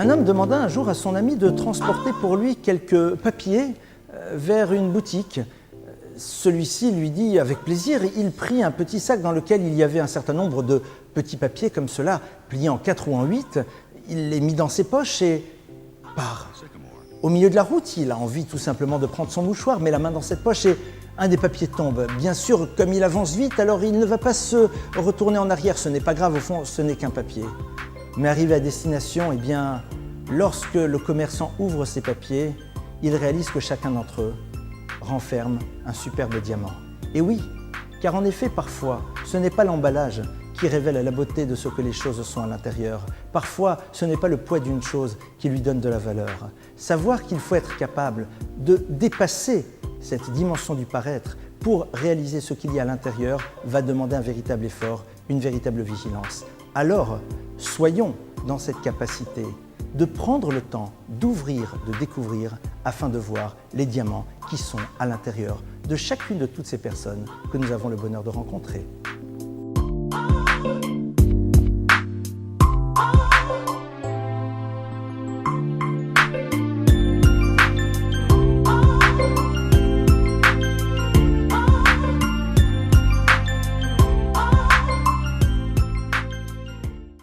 Un homme demanda un jour à son ami de transporter pour lui quelques papiers vers une boutique. Celui-ci lui dit avec plaisir. Il prit un petit sac dans lequel il y avait un certain nombre de petits papiers comme cela, pliés en 4 ou en 8. Il les mit dans ses poches et part. Au milieu de la route, il a envie tout simplement de prendre son mouchoir, met la main dans cette poche et un des papiers tombe. Bien sûr, comme il avance vite, alors il ne va pas se retourner en arrière. Ce n'est pas grave, au fond, ce n'est qu'un papier. Mais arrivé à destination, eh bien, lorsque le commerçant ouvre ses papiers, il réalise que chacun d'entre eux renferme un superbe diamant. Et oui, car en effet, parfois, ce n'est pas l'emballage qui révèle la beauté de ce que les choses sont à l'intérieur. Parfois, ce n'est pas le poids d'une chose qui lui donne de la valeur. Savoir qu'il faut être capable de dépasser cette dimension du paraître pour réaliser ce qu'il y a à l'intérieur va demander un véritable effort, une véritable vigilance. Alors, soyons dans cette capacité de prendre le temps d'ouvrir, de découvrir, afin de voir les diamants qui sont à l'intérieur de chacune de toutes ces personnes que nous avons le bonheur de rencontrer.